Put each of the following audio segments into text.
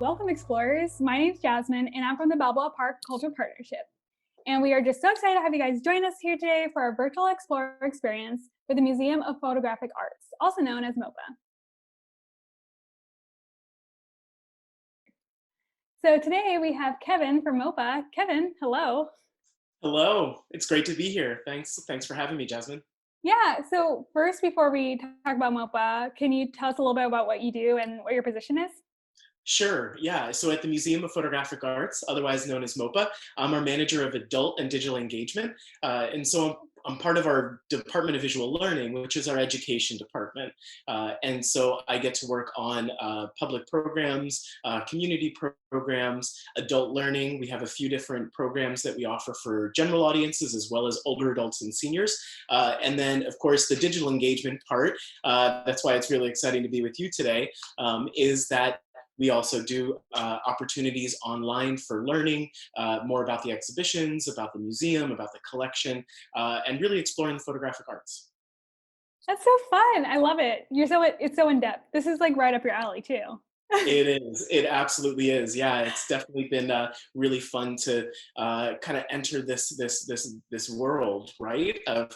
Welcome, explorers. My name's Jasmine, and I'm from the Balboa Park Cultural Partnership. And we are just so excited to have you guys join us here today for our virtual explorer experience with the Museum of Photographic Arts, also known as MOPA. So today we have Kevin from MOPA. Kevin, hello. Hello, it's great to be here. Thanks for having me, Jasmine. Yeah, so first, before we talk about MOPA, can you tell us a little bit about what you do and what your position is? Sure, yeah. So at the Museum of Photographic Arts, otherwise known as MOPA, I'm our manager of adult and digital engagement. And so I'm part of our Department of Visual Learning, which is our education department. And so I get to work on public programs, community programs, adult learning. We have a few different programs that we offer for general audiences as well as older adults and seniors. And then, of course, the digital engagement part, that's why it's really exciting to be with you today, is that we also do opportunities online for learning more about the exhibitions, about the museum, about the collection, and really exploring the photographic arts. That's so fun. I love it. It's so in depth. This is like right up your alley too. It is. It absolutely is. Yeah, it's definitely been really fun to kind of enter this world, right, of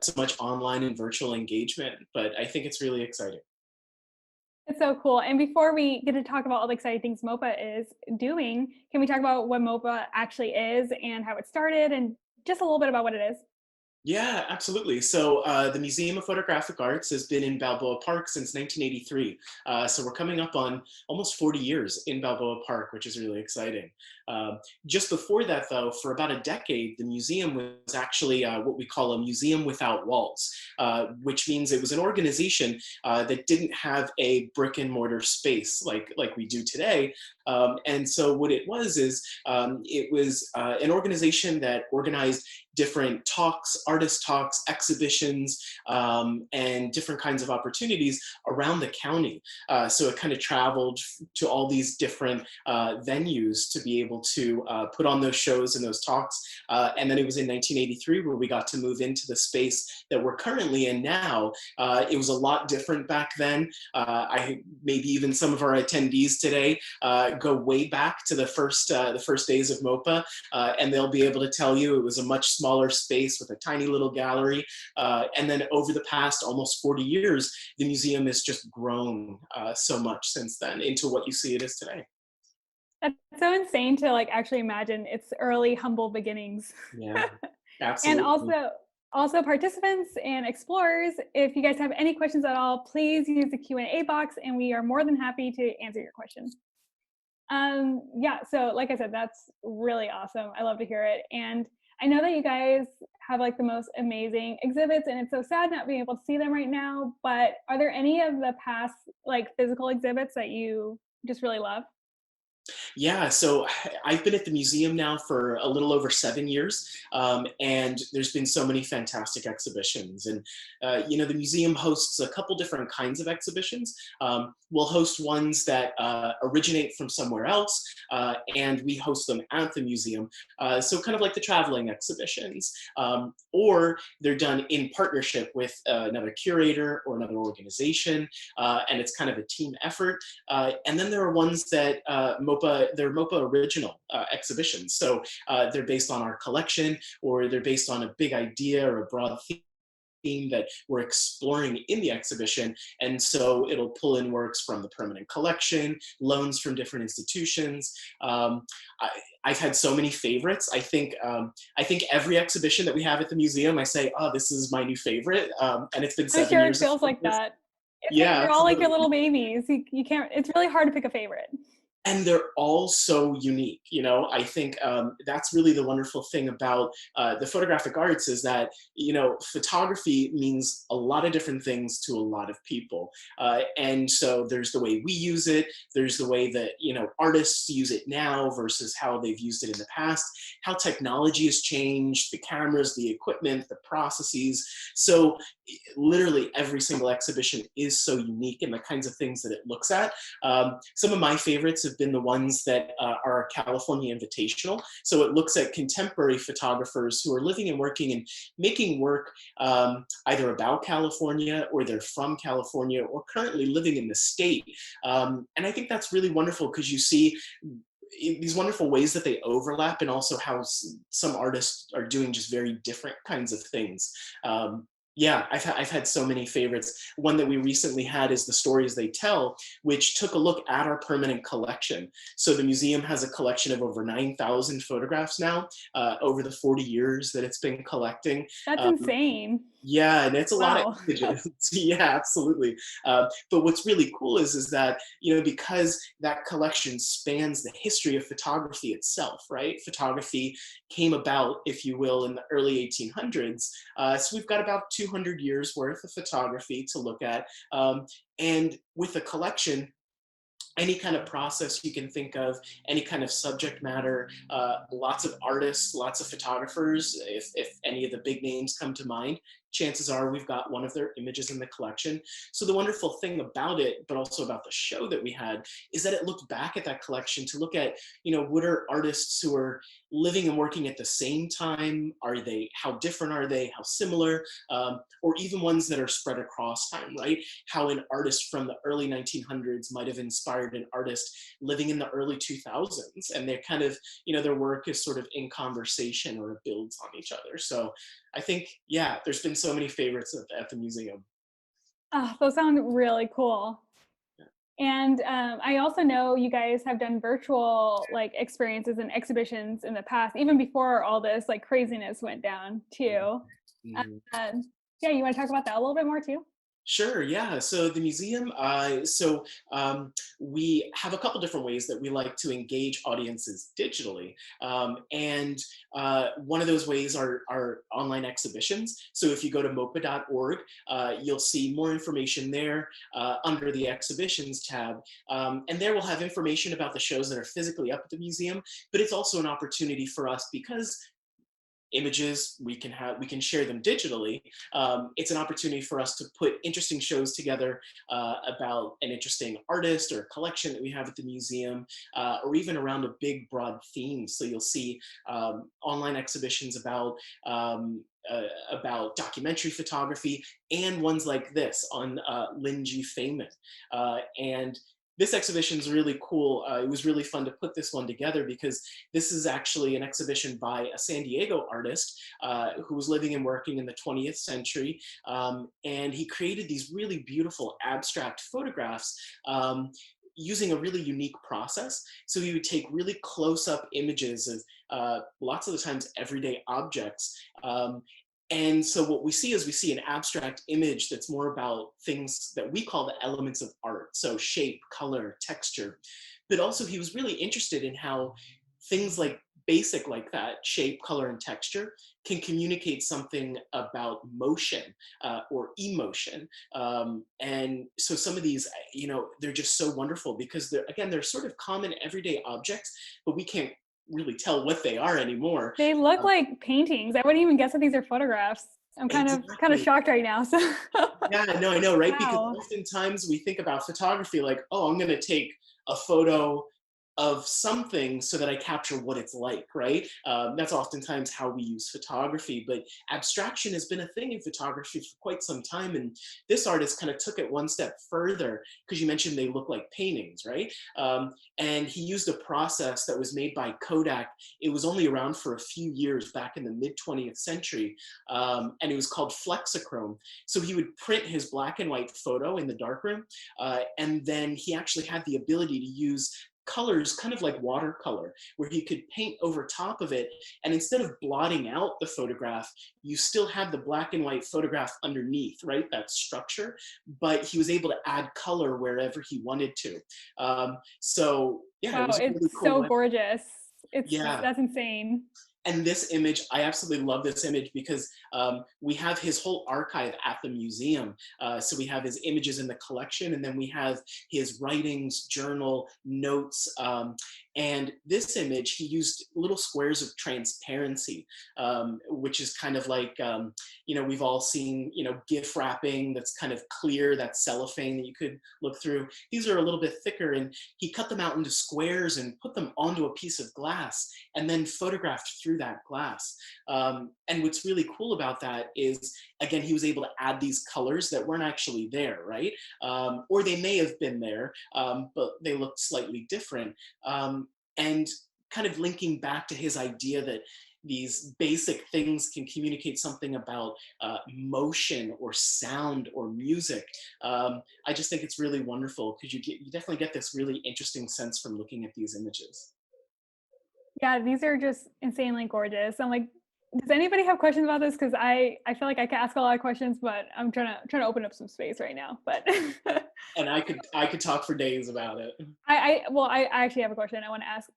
so much online and virtual engagement. But I think it's really exciting. It's so cool. And before we get to talk about all the exciting things MOPA is doing, can we talk about what MOPA actually is and how it started and just a little bit about what it is? Yeah, absolutely. So the Museum of Photographic Arts has been in Balboa Park since 1983. So we're coming up on almost 40 years in Balboa Park, which is really exciting. Just before that, though, for about a decade, the museum was actually what we call a museum without walls, which means it was an organization that didn't have a brick and mortar space like we do today. And so what it was is it was an organization that organized different talks, artist talks, exhibitions, and different kinds of opportunities around the county. So it kind of traveled to all these different venues to be able to put on those shows and those talks. And then it was in 1983 where we got to move into the space that we're currently in now. It was a lot different back then. Maybe even some of our attendees today go way back to the first days of MOPA, and they'll be able to tell you it was a much smaller space with a tiny little gallery. And then over the past almost 40 years, the museum has just grown so much since then into what you see it is today. That's so insane to like actually imagine its early humble beginnings. Yeah, And absolutely. also participants and explorers, if you guys have any questions at all, please use the Q&A box and we are more than happy to answer your questions. Yeah, so like I said, that's really awesome. I love to hear it. And I know that you guys have like the most amazing exhibits and it's so sad not being able to see them right now, but are there any of the past like physical exhibits that you just really love? Yeah, so I've been at the museum now for a little over 7 years, and there's been so many fantastic exhibitions. And the museum hosts a couple different kinds of exhibitions. We'll host ones that originate from somewhere else, and we host them at the museum. So kind of like the traveling exhibitions, or they're done in partnership with another curator or another organization, and it's kind of a team effort. And then there are ones that they're MOPA original exhibitions. So they're based on our collection, or they're based on a big idea or a broad theme that we're exploring in the exhibition. And so it'll pull in works from the permanent collection, loans from different institutions. I, I've had so many favorites. I think every exhibition that we have at the museum, I say, oh, this is my new favorite. And it's been I'm seven sure it years of feels doing like this. that. It's like Yeah, they're all like your absolutely. little babies. You can't, it's really hard to pick a favorite. And they're all so unique. I think that's really the wonderful thing about the photographic arts is that photography means a lot of different things to a lot of people. And so there's the way we use it, there's the way that artists use it now versus how they've used it in the past, how technology has changed, the cameras, the equipment, the processes. So literally every single exhibition is so unique in the kinds of things that it looks at. Some of my favorites have have been the ones that are California Invitational. So it looks at contemporary photographers who are living and working and making work either about California, or they're from California, or currently living in the state. And I think that's really wonderful because you see these wonderful ways that they overlap, and also how some artists are doing just very different kinds of things. Yeah, I've had so many favorites. One that we recently had is The Stories They Tell, which took a look at our permanent collection. So the museum has a collection of over 9,000 photographs now, over the 40 years that it's been collecting. That's Um, insane. yeah, and it's a lot of Wow. images. Yeah, absolutely. But what's really cool is that, because that collection spans the history of photography itself, right? Photography came about, if you will, in the early 1800s. So we've got about 200 years worth of photography to look at. And with the collection, any kind of process you can think of, any kind of subject matter, lots of artists, lots of photographers. If any of the big names come to mind, chances are we've got one of their images in the collection. So the wonderful thing about it, but also about the show that we had, is that it looked back at that collection to look at, what are artists who are living and working at the same time? How different are they? How similar? Or even ones that are spread across time, right? How an artist from the early 1900s might have inspired an artist living in the early 2000s, and they're kind of, their work is sort of in conversation, or it builds on each other. So I think, yeah, there's been so many favorites at the museum. Oh, those sound really cool. Yeah. And I also know you guys have done virtual like experiences and exhibitions in the past, even before all this like craziness went down too. Mhm. Um, yeah, you want to talk about that a little bit more too? Sure, yeah. So the museum, we have a couple different ways that we like to engage audiences digitally. And one of those ways are online exhibitions. So if you go to MOPA.org, you'll see more information there under the exhibitions tab. And there we'll have information about the shows that are physically up at the museum, but it's also an opportunity for us, because images we can share them digitally. It's an opportunity for us to put interesting shows together about an interesting artist or collection that we have at the museum, or even around a big broad theme. So you'll see online exhibitions about documentary photography, and ones like this on Lin G. Feynman. And this exhibition is really cool. It was really fun to put this one together, because this is actually an exhibition by a San Diego artist who was living and working in the 20th century. And he created these really beautiful abstract photographs using a really unique process. So he would take really close-up images of lots of the times everyday objects. And so what we see is we see an abstract image that's more about things that we call the elements of art. So shape, color, texture. But also he was really interested in how things like basic like that, shape, color, and texture, can communicate something about motion or emotion. And so some of these, they're just so wonderful, because they're sort of common everyday objects, but we can't really tell what they are anymore. They look Um, like paintings. I wouldn't even guess that these are photographs. I'm kind of exactly. shocked right now. So Yeah, no, I know, right? Because wow. oftentimes we think about photography like, oh, I'm going to take a photo of something so that I capture what it's like, right? That's oftentimes how we use photography. But abstraction has been a thing in photography for quite some time. And this artist kind of took it one step further, because you mentioned they look like paintings, right? And he used a process that was made by Kodak. It was only around for a few years back in the mid 20th century. And it was called flexichrome. So he would print his black and white photo in the darkroom, and then he actually had the ability to use colors kind of like watercolor, where he could paint over top of it. And instead of blotting out the photograph, you still had the black and white photograph underneath, right? That structure. But he was able to add color wherever he wanted to. So yeah, it Wow, was a really it's cool so way. gorgeous. It's Yeah. that's insane. And this image, I absolutely love this image because we have his whole archive at the museum. So we have his images in the collection, and then we have his writings, journal, notes. And this image, he used little squares of transparency, which is kind of like, we've all seen, gift wrapping that's kind of clear, that cellophane that you could look through. These are a little bit thicker, and he cut them out into squares and put them onto a piece of glass and then photographed through that glass. And what's really cool about that is, again, he was able to add these colors that weren't actually there, right? Or they may have been there, but they looked slightly different. And kind of linking back to his idea that these basic things can communicate something about motion or sound or music. I just think it's really wonderful because you definitely get this really interesting sense from looking at these images. Yeah, these are just insanely gorgeous. I'm like, does anybody have questions about this? Because I feel like I could ask a lot of questions, but I'm trying to open up some space right now. But And I could talk for days about it. I actually have a question I want to ask.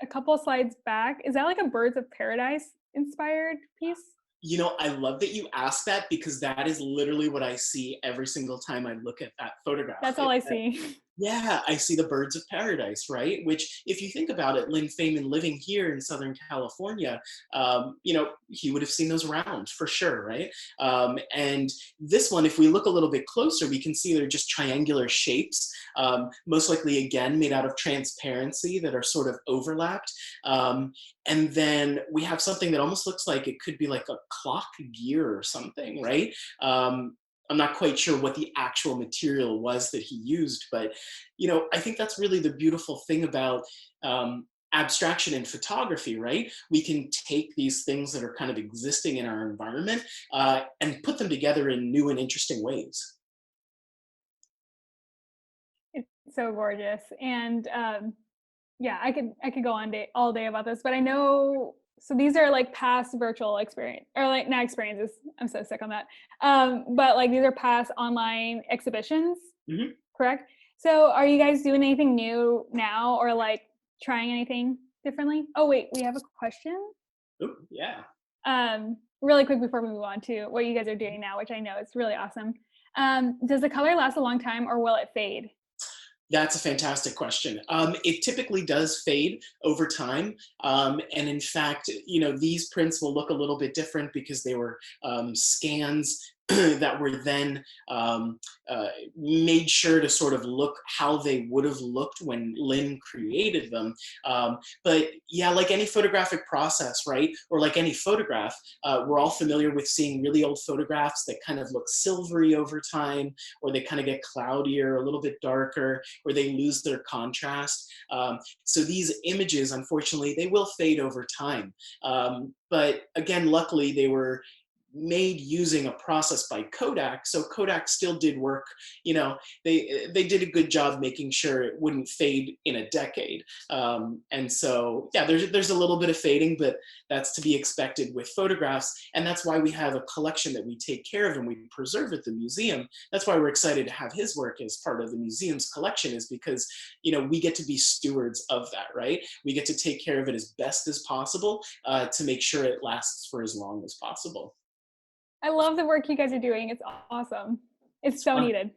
A couple slides back, is that like a Birds of Paradise inspired piece? I love that you asked that because that is literally what I see every single time I look at that photograph. That's all I see. Yeah, I see the birds of paradise, right? Which, if you think about it, Lynn Feynman living here in Southern California, he would have seen those around for sure, right? And this one, if we look a little bit closer, we can see they're just triangular shapes, most likely, again, made out of transparency that are sort of overlapped. And then we have something that almost looks like it could be like a clock gear or something, right? I'm not quite sure what the actual material was that he used, but I think that's really the beautiful thing about abstraction in photography, right? We can take these things that are kind of existing in our environment and put them together in new and interesting ways. It's so gorgeous. And yeah, I could go on all day about this, but I know, so these are like past virtual experience, or like not experiences. I'm so sick on that. But like these are past online exhibitions, Mhm. correct? So are you guys doing anything new now, or like trying anything differently? Oh wait, we have a question. Ooh, yeah. Really quick before we move on to what you guys are doing now, which I know is really awesome. Does the color last a long time, or will it fade? That's a fantastic question. It typically does fade over time. And in fact, these prints will look a little bit different because they were scans that were then made sure to sort of look how they would have looked when Lynn created them. But yeah, like any photographic process, right? Or like any photograph, we're all familiar with seeing really old photographs that kind of look silvery over time, or they kind of get cloudier, a little bit darker, or they lose their contrast. So these images, unfortunately, they will fade over time. But again, luckily, they were made using a process by Kodak. So Kodak still did work, they did a good job making sure it wouldn't fade in a decade. And so, yeah, there's a little bit of fading, but that's to be expected with photographs. And that's why we have a collection that we take care of and we preserve at the museum. That's why we're excited to have his work as part of the museum's collection, is because, we get to be stewards of that, right? We get to take care of it as best as possible to make sure it lasts for as long as possible. I love the work you guys are doing. It's awesome. It's It's so fun. needed.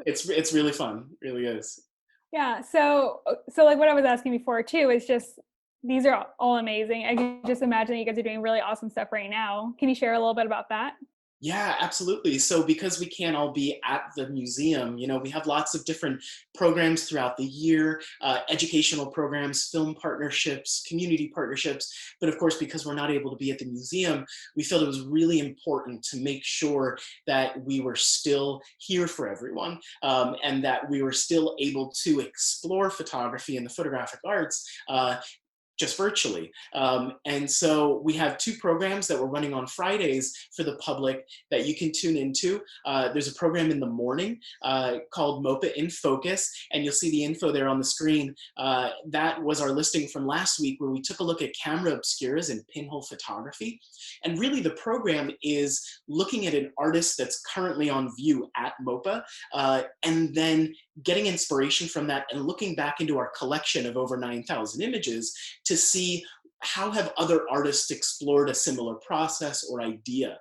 It's really fun. It really is. Yeah. So like what I was asking before too is just these are all amazing. I can just imagine you guys are doing really awesome stuff right now. Can you share a little bit about that? Yeah, absolutely. So because we can't all be at the museum, we have lots of different programs throughout the year, educational programs, film partnerships, community partnerships. But of course, because we're not able to be at the museum, we felt it was really important to make sure that we were still here for everyone, and that we were still able to explore photography and the photographic arts just virtually. And so we have two programs that we're running on Fridays for the public that you can tune into. There's a program in the morning called MOPA in Focus, and you'll see the info there on the screen. That was our listing from last week, where we took a look at camera obscuras and pinhole photography. And really the program is looking at an artist that's currently on view at MOPA, and then getting inspiration from that and looking back into our collection of over 9,000 images to see how have other artists explored a similar process or idea?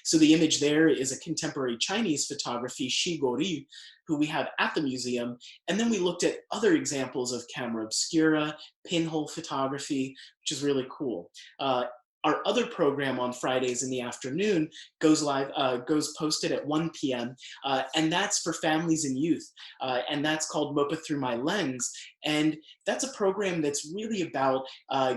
So the image there is a contemporary Chinese photography, Shi Gori, who we have at the museum. And then we looked at other examples of camera obscura, pinhole photography, which is really cool. Our other program on Fridays in the afternoon goes posted at 1 p.m. And that's for families and youth. And that's called MOPA Through My Lens. And that's a program that's really about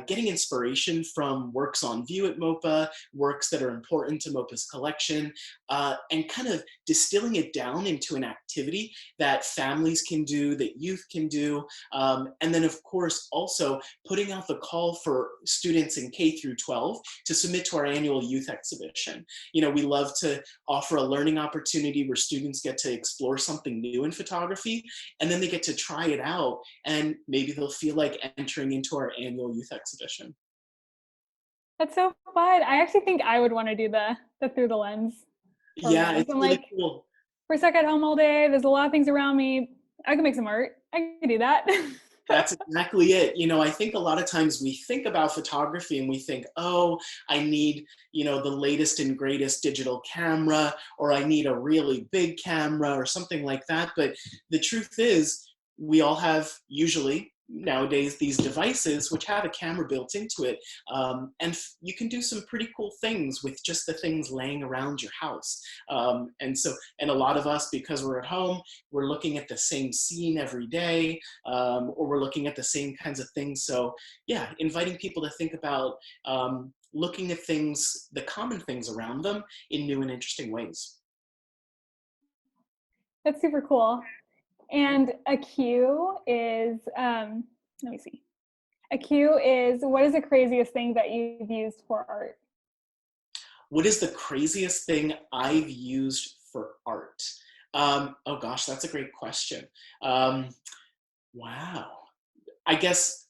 getting inspiration from works on view at MOPA, works that are important to MOPA's collection, and kind of distilling it down into an activity that families can do, that youth can do. And then of course, also putting out the call for students in K through 12 to submit to our annual youth exhibition. You know, we love to offer a learning opportunity where students get to explore something new in photography, and then they get to try it out, and maybe they'll feel like entering into our annual youth exhibition. That's so fun. I actually think I would want to do the Through the Lens Yeah, program. it's I'm really like, cool. we're stuck at home all day. There's a lot of things around me. I can make some art. I can do that. That's exactly it. You know, I think a lot of times we think about photography and we think, oh, I need, you know, the latest and greatest digital camera, or I need a really big camera or something like that. But the truth is, we all have usually nowadays these devices which have a camera built into it, and you can do some pretty cool things with just the things laying around your house. And a lot of us, because we're at home, we're looking at the same scene every day, or we're looking at the same kinds of things. So yeah, inviting people to think about looking at things, the common things around them, in new and interesting ways. That's super cool. And a cue is, let me see. A cue is, what is the craziest thing that you've used for art? What is the craziest thing I've used for art? Oh gosh, that's a great question. Wow. I guess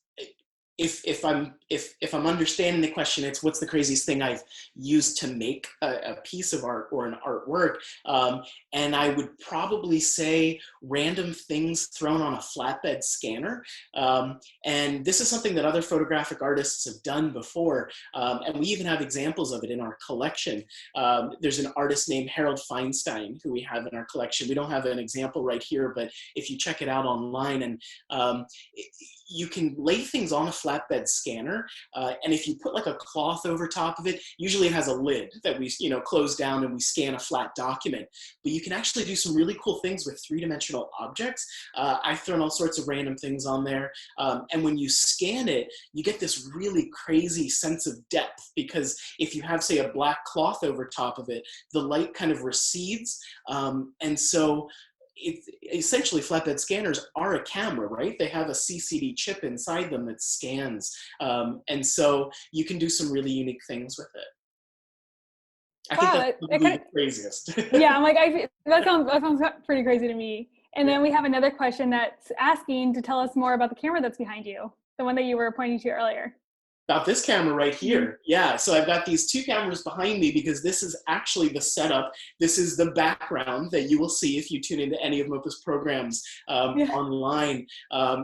if I'm understanding the question, it's what's the craziest thing I've used to make a piece of art or an artwork, and I would probably say random things thrown on a flatbed scanner. And this is something that other photographic artists have done before, and we even have examples of it in our collection. There's an artist named Harold Feinstein who we have in our collection. We don't have an example right here, but if you check it out online, and you can lay things on a flatbed scanner, and if you put like a cloth over top of it, usually it has a lid that we close down and we scan a flat document. But you can actually do some really cool things with three-dimensional objects. I've thrown all sorts of random things on there, and when you scan it, you get this really crazy sense of depth, because if you have, say, a black cloth over top of it, the light kind of recedes, and so essentially flatbed scanners are a camera, right? They have a CCD chip inside them that scans. And so you can do some really unique things with it. I think Wow, that's probably the craziest. yeah, I'm like, that sounds pretty crazy to me. And then we have another question that's asking to tell us more about the camera that's behind you, the one that you were pointing to earlier. About this camera right Mm-hmm. here. Yeah, so I've got these two cameras behind me because this is actually the setup. This is the background that you will see if you tune into any of MOPA's programs Yeah. online.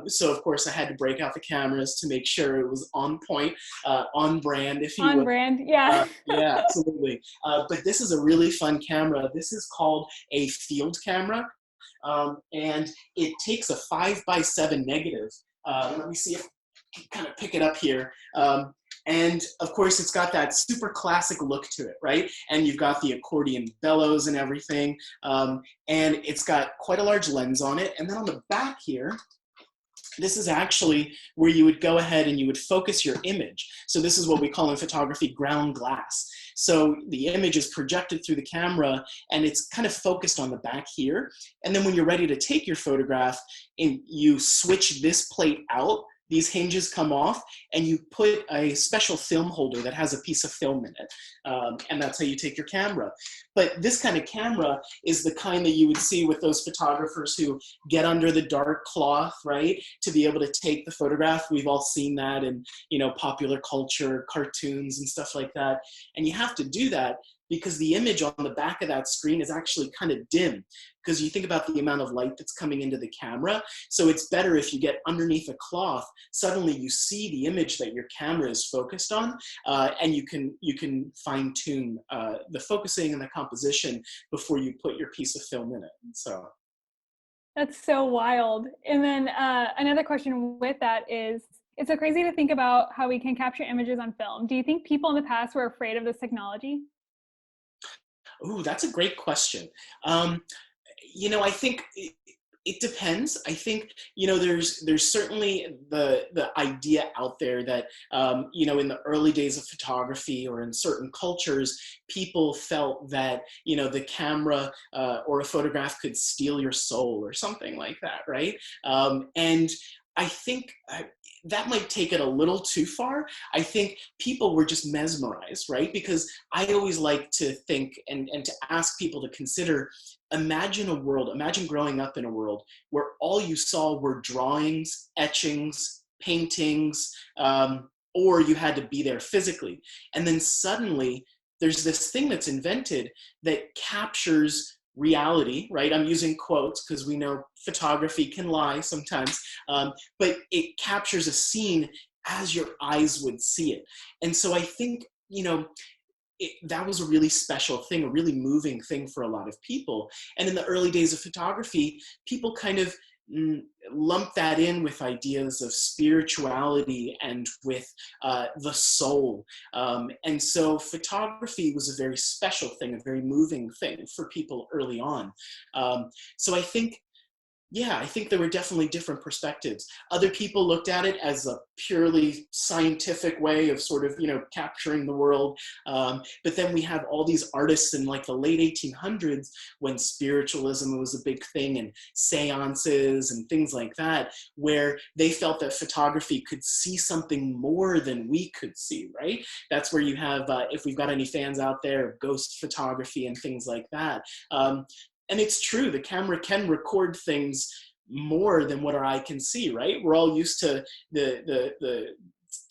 So of course I had to break out the cameras to make sure it was on point, on brand, if you On will. brand, yeah. Yeah, absolutely. But this is a really fun camera. This is called a field camera, and it takes a 5x7 negative. Let me see if kind of pick it up here. And of course, it's got that super classic look to it, right? And you've got the accordion bellows and everything. And it's got quite a large lens on it. And then on the back here, this is actually where you would go ahead and you would focus your image. So this is what we call in photography ground glass. So the image is projected through the camera and it's kind of focused on the back here. And then when you're ready to take your photograph, you switch this plate out. These hinges come off and you put a special film holder that has a piece of film in it. And that's how you take your camera. But this kind of camera is the kind that you would see with those photographers who get under the dark cloth, right? To be able to take the photograph. We've all seen that in, popular culture, cartoons and stuff like that. And you have to do that because the image on the back of that screen is actually kind of dim, because you think about the amount of light that's coming into the camera. So it's better if you get underneath a cloth, suddenly you see the image that your camera is focused on, and you can fine tune the focusing and the composition before you put your piece of film in it. So. That's so wild. And then another question with that is, it's so crazy to think about how we can capture images on film. Do you think people in the past were afraid of this technology? Oh, that's a great question. I think it depends. I think, there's certainly the idea out there that, in the early days of photography or in certain cultures, people felt that, the camera or a photograph could steal your soul or something like that, right? And I think that might take it a little too far. I think people were just mesmerized, right? Because I always like to think and to ask people to consider, imagine growing up in a world where all you saw were drawings, etchings, paintings, or you had to be there physically. And then suddenly there's this thing that's invented that captures reality, right? I'm using quotes because we know photography can lie sometimes, but it captures a scene as your eyes would see it. And so I think, that was a really special thing, a really moving thing for a lot of people. And in the early days of photography, people kind of lump that in with ideas of spirituality and with the soul. And so photography was a very special thing, a very moving thing for people early on. So I think there were definitely different perspectives. Other people looked at it as a purely scientific way of sort of, capturing the world. But then we have all these artists in like the late 1800s when spiritualism was a big thing and seances and things like that, where they felt that photography could see something more than we could see, right? That's where you have, if we've got any fans out there, ghost photography and things like that. And it's true, the camera can record things more than what our eye can see, right? We're all used to the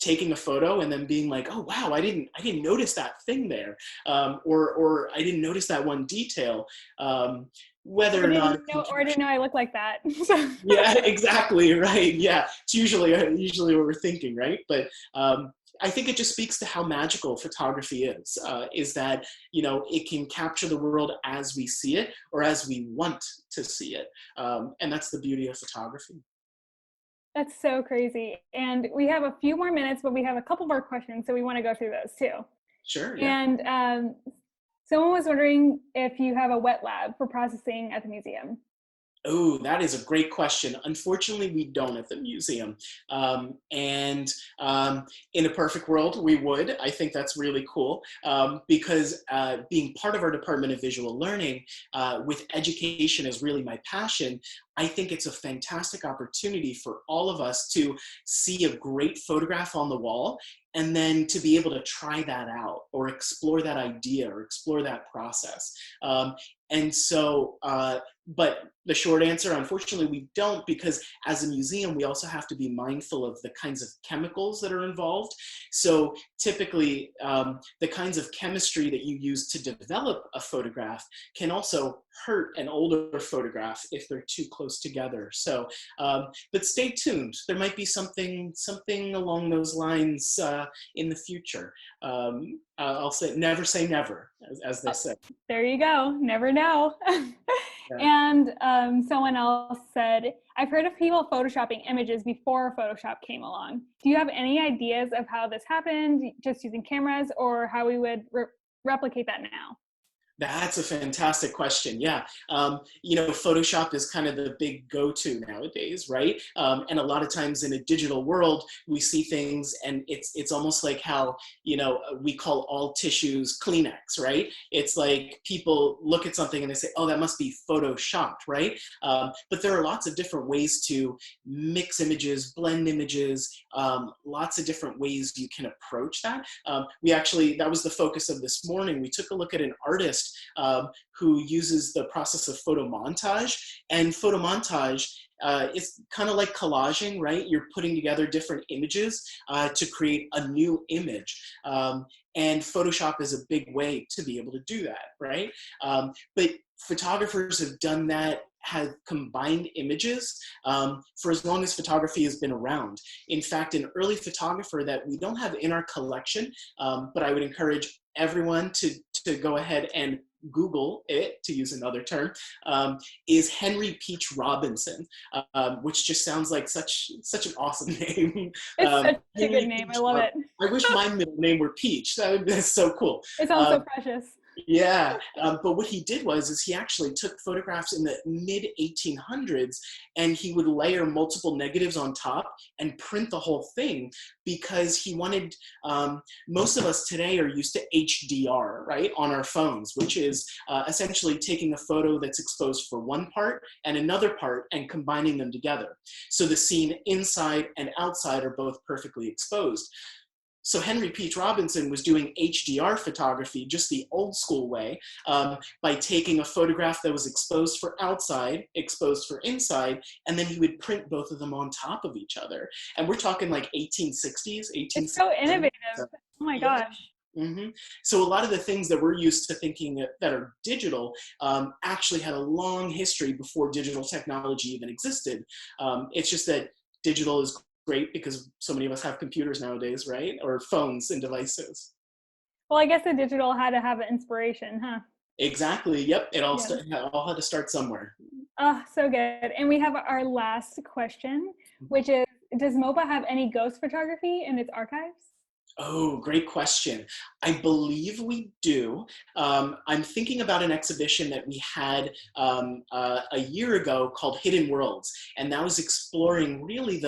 taking a photo and then being like, oh wow, I didn't notice that thing there, or I didn't notice that one detail. Whether or not, or I didn't know I looked like that. yeah, exactly, right. Yeah, it's usually what we're thinking, right? But I think it just speaks to how magical photography is that, it can capture the world as we see it or as we want to see it. And that's the beauty of photography. That's so crazy. And we have a few more minutes, but we have a couple more questions, so we want to go through those too. Sure, yeah. And someone was wondering if you have a wet lab for processing at the museum. Oh, that is a great question. Unfortunately, we don't at the museum. And in a perfect world, we would. I think that's really cool because being part of our Department of Visual Learning with education is really my passion. I think it's a fantastic opportunity for all of us to see a great photograph on the wall and then to be able to try that out or explore that idea or explore that process. And so, but the short answer, unfortunately, we don't, because as a museum, we also have to be mindful of the kinds of chemicals that are involved. So typically, the kinds of chemistry that you use to develop a photograph can also hurt an older photograph if they're too close together. So, but stay tuned. There might be something along those lines in the future. I'll never say never, as they say. There you go. Never know. Yeah. And someone else said, I've heard of people photoshopping images before Photoshop came along. Do you have any ideas of how this happened, just using cameras, or how we would replicate that now? That's a fantastic question. Yeah. Photoshop is kind of the big go-to nowadays, right? And a lot of times in a digital world, we see things and it's almost like how, we call all tissues Kleenex, right? It's like people look at something and they say, oh, that must be Photoshopped, right? But there are lots of different ways to mix images, blend images, lots of different ways you can approach that. That was the focus of this morning. We took a look at an artist artist who uses the process of photomontage. And photomontage is kind of like collaging, right? You're putting together different images to create a new image. And Photoshop is a big way to be able to do that, right? But photographers have done that, have combined images for as long as photography has been around. In fact, an early photographer that we don't have in our collection, but I would encourage everyone to go ahead and Google it, to use another term, is Henry Peach Robinson, which just sounds like such an awesome name. It's such a Henry good name. I Peach love it. I wish my middle name were Peach. That's so cool. It sounds so precious. Yeah, but what he did is he actually took photographs in the mid 1800s, and he would layer multiple negatives on top and print the whole thing, because he wanted, most of us today are used to HDR, right, on our phones, which is essentially taking a photo that's exposed for one part and another part and combining them together. So the scene inside and outside are both perfectly exposed. So Henry Peach Robinson was doing HDR photography just the old school way, by taking a photograph that was exposed for outside, exposed for inside, and then he would print both of them on top of each other. And we're talking like 1860s, 1870s. It's so innovative. Oh my gosh. Mm-hmm. So a lot of the things that we're used to thinking that are digital actually had a long history before digital technology even existed. It's just that digital is great because so many of us have computers nowadays, right? Or phones and devices. Well, I guess the digital had to have an inspiration, huh? Exactly. Yep. It all, Yeah. all had to start somewhere. Oh, so good. And we have our last question, which is, does MOPA have any ghost photography in its archives? Oh, great question. I believe we do. I'm thinking about an exhibition that we had a year ago called Hidden Worlds, and that was exploring really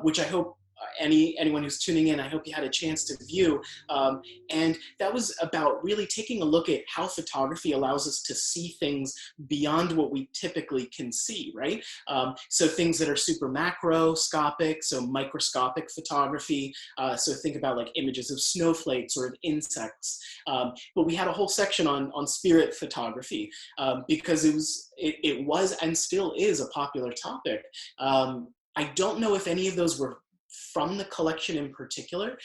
which I hope anyone who's tuning in, I hope you had a chance to view. And that was about really taking a look at how photography allows us to see things beyond what we typically can see, right? So things that are super macroscopic, so microscopic photography. So think about like images of snowflakes or of insects. But we had a whole section on spirit photography because it was and still is a popular topic. I don't know if any of those were from the collection in particular,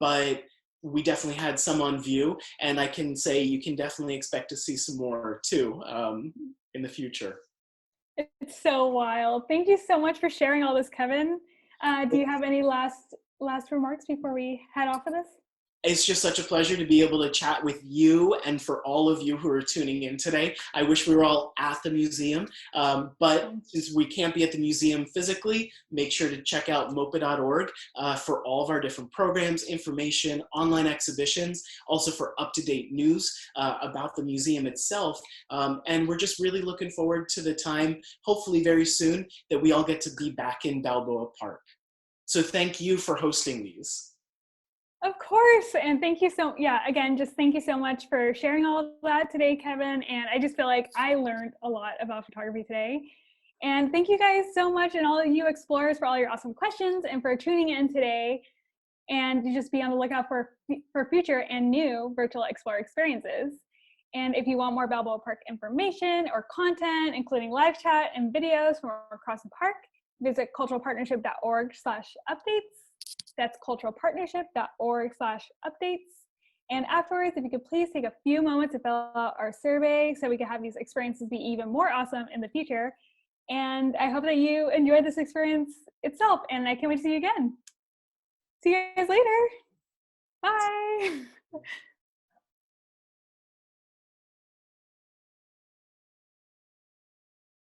but we definitely had some on view, and I can say you can definitely expect to see some more too in the future. It's so wild. Thank you so much for sharing all this, Kevin. Do you have any last remarks before we head off of this? It's just such a pleasure to be able to chat with you, and for all of you who are tuning in today. I wish we were all at the museum, but since we can't be at the museum physically, make sure to check out MOPA.org for all of our different programs, information, online exhibitions, also for up-to-date news about the museum itself. And we're just really looking forward to the time, hopefully very soon, that we all get to be back in Balboa Park. So thank you for hosting these. Of course. And thank you again, just thank you so much for sharing all of that today, Kevin. And I just feel like I learned a lot about photography today. And thank you guys so much, and all of you explorers, for all your awesome questions and for tuning in today. And to just be on the lookout for future and new virtual Explorer experiences. And if you want more Balboa Park information or content, including live chat and videos from across the park, visit culturalpartnership.org/updates. That's culturalpartnership.org/updates. And afterwards, if you could please take a few moments to fill out our survey so we can have these experiences be even more awesome in the future. And I hope that you enjoyed this experience itself, and I can't wait to see you again. See you guys later. Bye.